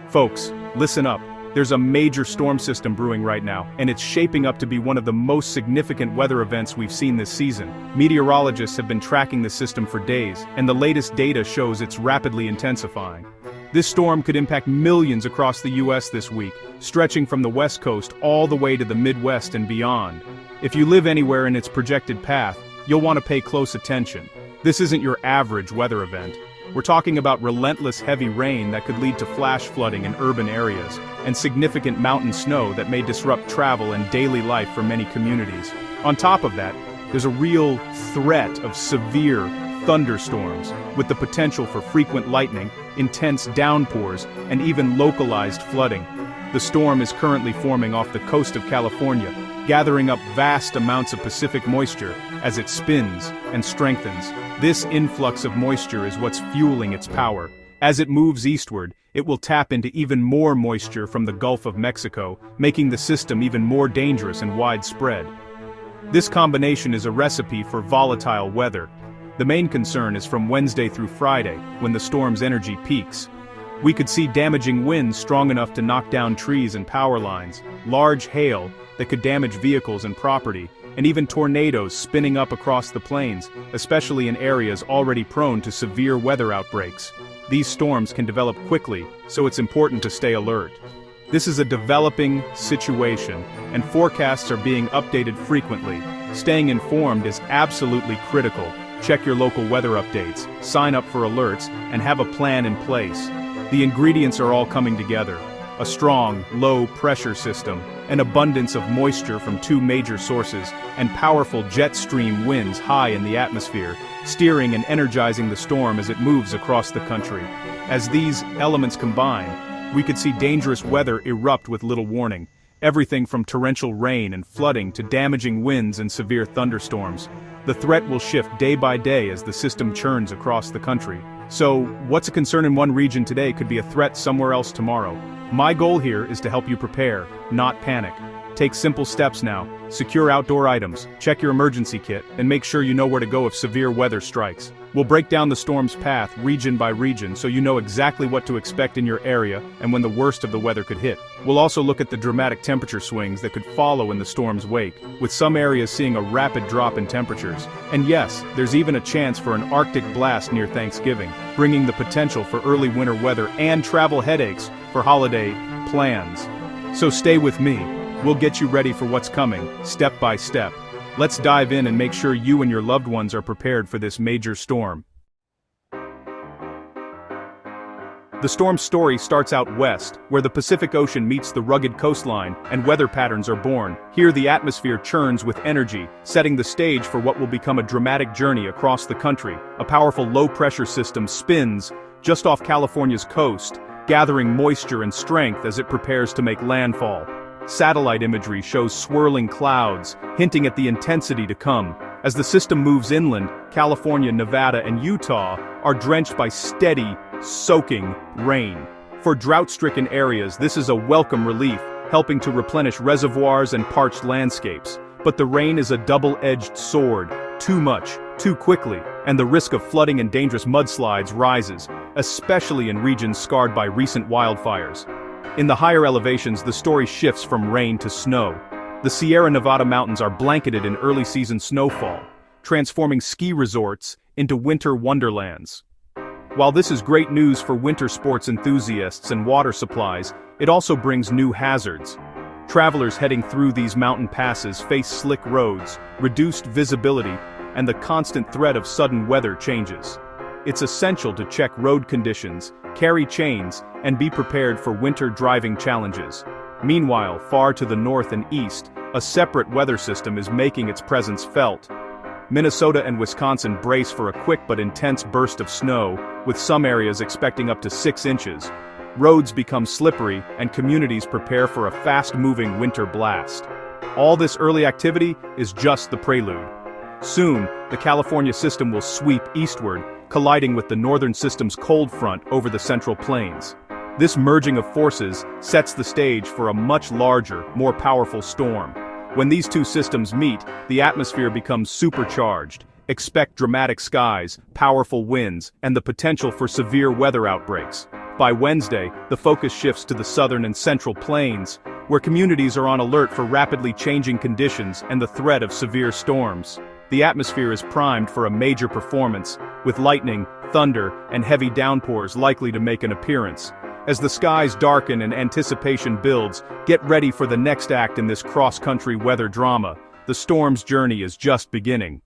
Folks, listen up. There's a major storm system brewing right now, and it's shaping up to be one of the most significant weather events we've seen this season. Meteorologists have been tracking the system for days, and the latest data shows it's rapidly intensifying. This storm could impact millions across the US this week, stretching from the West Coast all the way to the Midwest and beyond. If you live anywhere in its projected path, you'll want to pay close attention. This isn't your average weather event. We're talking about relentless heavy rain that could lead to flash flooding in urban areas, and significant mountain snow that may disrupt travel and daily life for many communities. On top of that, there's a real threat of severe thunderstorms, with the potential for frequent lightning, intense downpours, and even localized flooding. The storm is currently forming off the coast of California, gathering up vast amounts of Pacific moisture as it spins and strengthens. This influx of moisture is what's fueling its power. As it moves eastward, it will tap into even more moisture from the Gulf of Mexico, making the system even more dangerous and widespread. This combination is a recipe for volatile weather. The main concern is from Wednesday through Friday, when the storm's energy peaks. We could see damaging winds strong enough to knock down trees and power lines, large hail that could damage vehicles and property, and even tornadoes spinning up across the plains, especially in areas already prone to severe weather outbreaks. These storms can develop quickly, so it's important to stay alert. This is a developing situation, and forecasts are being updated frequently. Staying informed is absolutely critical. Check your local weather updates, sign up for alerts, and have a plan in place. The ingredients are all coming together. A strong, low-pressure system, an abundance of moisture from two major sources, and powerful jet stream winds high in the atmosphere, steering and energizing the storm as it moves across the country. As these elements combine, we could see dangerous weather erupt with little warning. Everything from torrential rain and flooding to damaging winds and severe thunderstorms. The threat will shift day by day as the system churns across the country. So, what's a concern in one region today could be a threat somewhere else tomorrow. My goal here is to help you prepare, not panic. Take simple steps now. Secure outdoor items, check your emergency kit, and make sure you know where to go if severe weather strikes. We'll break down the storm's path region by region so you know exactly what to expect in your area and when the worst of the weather could hit. We'll also look at the dramatic temperature swings that could follow in the storm's wake, with some areas seeing a rapid drop in temperatures. And yes, there's even a chance for an Arctic blast near Thanksgiving, bringing the potential for early winter weather and travel headaches for holiday plans. So stay with me. We'll get you ready for what's coming, step by step. Let's dive in and make sure you and your loved ones are prepared for this major storm. The storm's story starts out west, where the Pacific Ocean meets the rugged coastline, and weather patterns are born. Here the atmosphere churns with energy, setting the stage for what will become a dramatic journey across the country. A powerful low-pressure system spins just off California's coast, gathering moisture and strength as it prepares to make landfall. Satellite imagery shows swirling clouds, hinting at the intensity to come. As the system moves inland, California, Nevada, and Utah are drenched by steady, soaking rain. For drought-stricken areas, this is a welcome relief, helping to replenish reservoirs and parched landscapes. But the rain is a double-edged sword. Too much, too quickly, and the risk of flooding and dangerous mudslides rises, especially in regions scarred by recent wildfires. In the higher elevations, the story shifts from rain to snow. The Sierra Nevada mountains are blanketed in early-season snowfall, transforming ski resorts into winter wonderlands. While this is great news for winter sports enthusiasts and water supplies, it also brings new hazards. Travelers heading through these mountain passes face slick roads, reduced visibility, and the constant threat of sudden weather changes. It's essential to check road conditions, carry chains, and be prepared for winter driving challenges. Meanwhile, far to the north and east, a separate weather system is making its presence felt. Minnesota and Wisconsin brace for a quick but intense burst of snow, with some areas expecting up to 6 inches. Roads become slippery, and communities prepare for a fast-moving winter blast. All this early activity is just the prelude. Soon, the California system will sweep eastward, colliding with the northern system's cold front over the Central Plains. This merging of forces sets the stage for a much larger, more powerful storm. When these two systems meet, the atmosphere becomes supercharged. Expect dramatic skies, powerful winds, and the potential for severe weather outbreaks. By Wednesday, the focus shifts to the southern and central plains, where communities are on alert for rapidly changing conditions and the threat of severe storms. The atmosphere is primed for a major performance, with lightning, thunder, and heavy downpours likely to make an appearance. As the skies darken and anticipation builds, get ready for the next act in this cross-country weather drama. The storm's journey is just beginning.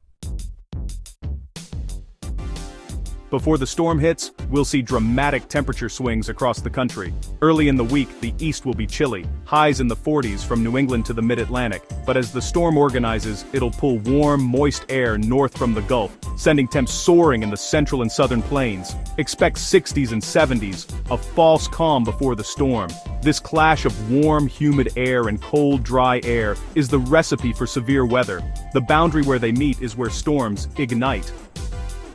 Before the storm hits, we'll see dramatic temperature swings across the country. Early in the week, the east will be chilly, highs in the 40s from New England to the mid-Atlantic, but as the storm organizes, it'll pull warm, moist air north from the Gulf, sending temps soaring in the central and southern plains. Expect 60s and 70s, a false calm before the storm. This clash of warm, humid air and cold, dry air is the recipe for severe weather. The boundary where they meet is where storms ignite.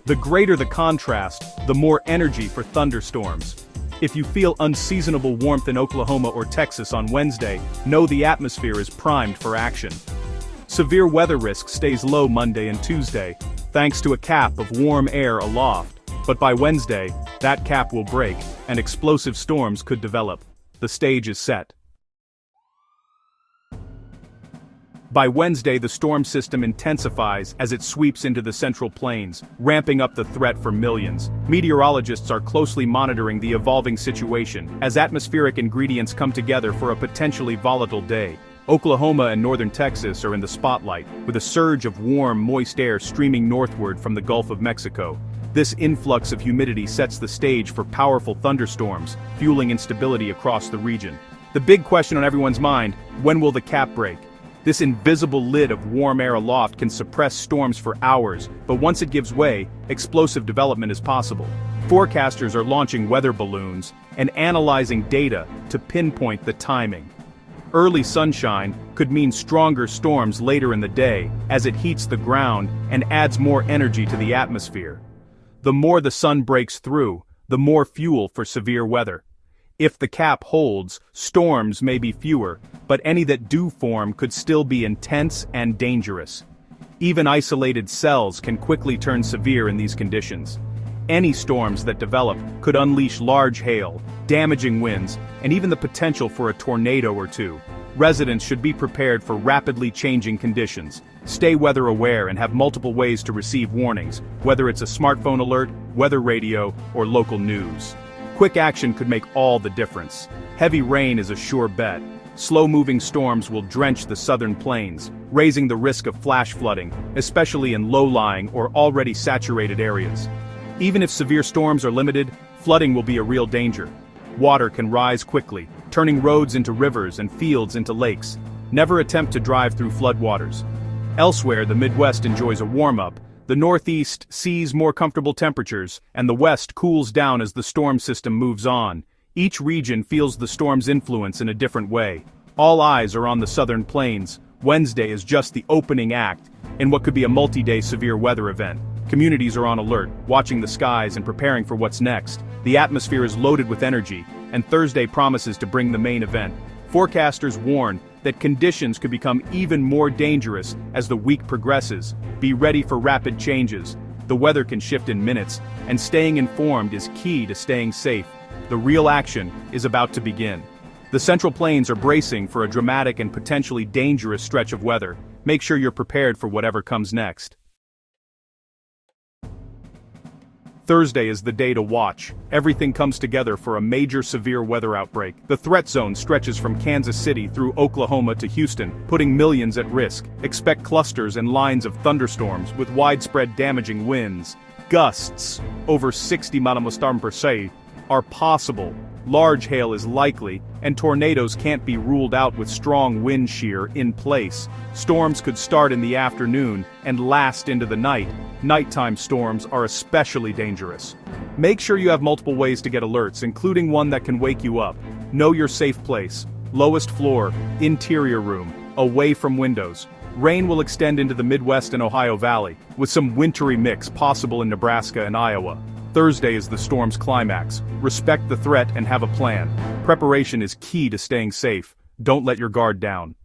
The greater the contrast, the more energy for thunderstorms. If you feel unseasonable warmth in Oklahoma or Texas on Wednesday, know the atmosphere is primed for action. Severe weather risk stays low Monday and Tuesday, thanks to a cap of warm air aloft. But by Wednesday, that cap will break, and explosive storms could develop. The stage is set. By Wednesday, the storm system intensifies as it sweeps into the central plains, ramping up the threat for millions. Meteorologists are closely monitoring the evolving situation as atmospheric ingredients come together for a potentially volatile day. Oklahoma and northern Texas are in the spotlight, with a surge of warm, moist air streaming northward from the Gulf of Mexico. This influx of humidity sets the stage for powerful thunderstorms, fueling instability across the region. The big question on everyone's mind: when will the cap break? This invisible lid of warm air aloft can suppress storms for hours, but once it gives way, explosive development is possible. Forecasters are launching weather balloons and analyzing data to pinpoint the timing. Early sunshine could mean stronger storms later in the day as it heats the ground and adds more energy to the atmosphere. The more the sun breaks through, the more fuel for severe weather. If the cap holds, storms may be fewer, but any that do form could still be intense and dangerous. Even isolated cells can quickly turn severe in these conditions. Any storms that develop could unleash large hail, damaging winds, and even the potential for a tornado or two. Residents should be prepared for rapidly changing conditions. Stay weather aware and have multiple ways to receive warnings, whether it's a smartphone alert, weather radio, or local news. Quick action could make all the difference. Heavy rain is a sure bet. Slow-moving storms will drench the southern plains, raising the risk of flash flooding, especially in low-lying or already saturated areas. Even if severe storms are limited, flooding will be a real danger. Water can rise quickly, turning roads into rivers and fields into lakes. Never attempt to drive through floodwaters. Elsewhere, the Midwest enjoys a warm-up. The Northeast sees more comfortable temperatures, and the West cools down as the storm system moves on. Each region feels the storm's influence in a different way. All eyes are on the southern plains. Wednesday is just the opening act in what could be a multi-day severe weather event. Communities are on alert, watching the skies and preparing for what's next. The atmosphere is loaded with energy, and Thursday promises to bring the main event. Forecasters warn that conditions could become even more dangerous as the week progresses. Be ready for rapid changes. The weather can shift in minutes, and staying informed is key to staying safe. The real action is about to begin. The Central Plains are bracing for a dramatic and potentially dangerous stretch of weather. Make sure you're prepared for whatever comes next. Thursday is the day to watch. Everything comes together for a major severe weather outbreak. The threat zone stretches from Kansas City through Oklahoma to Houston, putting millions at risk. Expect clusters and lines of thunderstorms with widespread damaging winds. Gusts over 60 mph are possible. Large hail is likely, and tornadoes can't be ruled out with strong wind shear in place. Storms could start in the afternoon and last into the night. Nighttime storms are especially dangerous. Make sure you have multiple ways to get alerts, including one that can wake you up. Know your safe place. Lowest floor, interior room, away from windows. Rain will extend into the Midwest and Ohio Valley, with some wintry mix possible in Nebraska and Iowa. Thursday is the storm's climax. Respect the threat and have a plan. Preparation is key to staying safe. Don't let your guard down.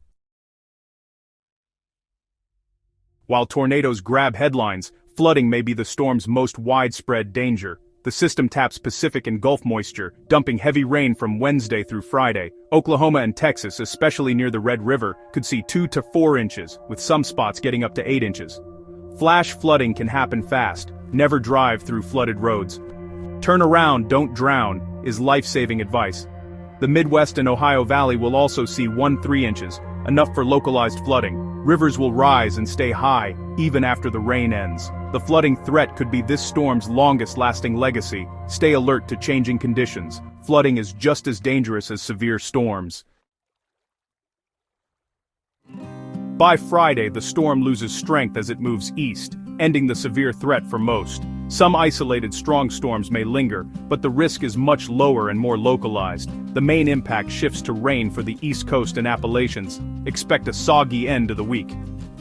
While tornadoes grab headlines, flooding may be the storm's most widespread danger. The system taps Pacific and Gulf moisture, dumping heavy rain from Wednesday through Friday. Oklahoma and Texas, especially near the Red River, could see 2 to 4 inches, with some spots getting up to 8 inches. Flash flooding can happen fast. Never drive through flooded roads. Turn around, don't drown, is life-saving advice. The Midwest and Ohio Valley will also see 1–3 inches, enough for localized flooding. Rivers will rise and stay high, even after the rain ends. The flooding threat could be this storm's longest-lasting legacy. Stay alert to changing conditions. Flooding is just as dangerous as severe storms. By Friday, the storm loses strength as it moves east, ending the severe threat for most. Some isolated strong storms may linger, but the risk is much lower and more localized. The main impact shifts to rain for the East Coast and Appalachians. Expect a soggy end to the week.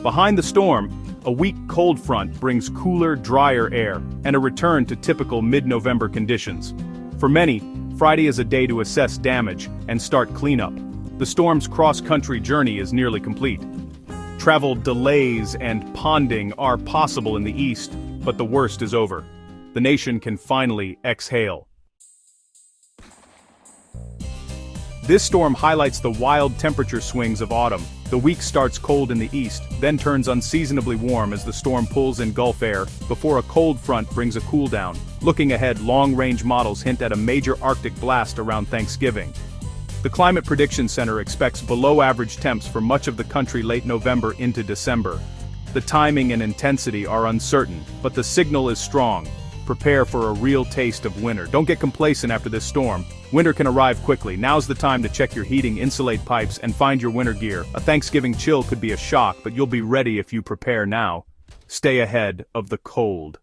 Behind the storm, a weak cold front brings cooler, drier air, and a return to typical mid-November conditions. For many, Friday is a day to assess damage and start cleanup. The storm's cross-country journey is nearly complete. Travel delays and ponding are possible in the east, but the worst is over. The nation can finally exhale. This storm highlights the wild temperature swings of autumn. The week starts cold in the east, then turns unseasonably warm as the storm pulls in Gulf air, before a cold front brings a cool down. Looking ahead, long-range models hint at a major Arctic blast around Thanksgiving. The Climate Prediction Center expects below-average temps for much of the country late November into December. The timing and intensity are uncertain, but the signal is strong. Prepare for a real taste of winter. Don't get complacent after this storm. Winter can arrive quickly. Now's the time to check your heating, insulate pipes, and find your winter gear. A Thanksgiving chill could be a shock, but you'll be ready if you prepare now. Stay ahead of the cold.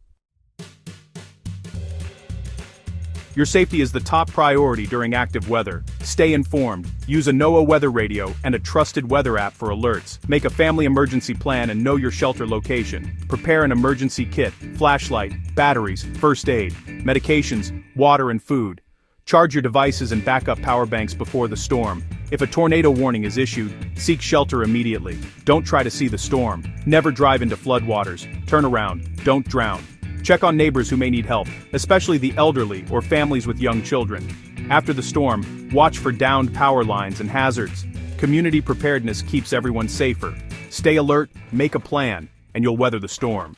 Your safety is the top priority during active weather. Stay informed, use a NOAA weather radio and a trusted weather app for alerts. Make a family emergency plan and know your shelter location. Prepare an emergency kit, flashlight, batteries, first aid, medications, water and food. Charge your devices and backup power banks before the storm. If a tornado warning is issued, seek shelter immediately. Don't try to see the storm. Never drive into floodwaters. Turn around, don't drown. Check on neighbors who may need help, especially the elderly or families with young children. After the storm, watch for downed power lines and hazards. Community preparedness keeps everyone safer. Stay alert, make a plan, and you'll weather the storm.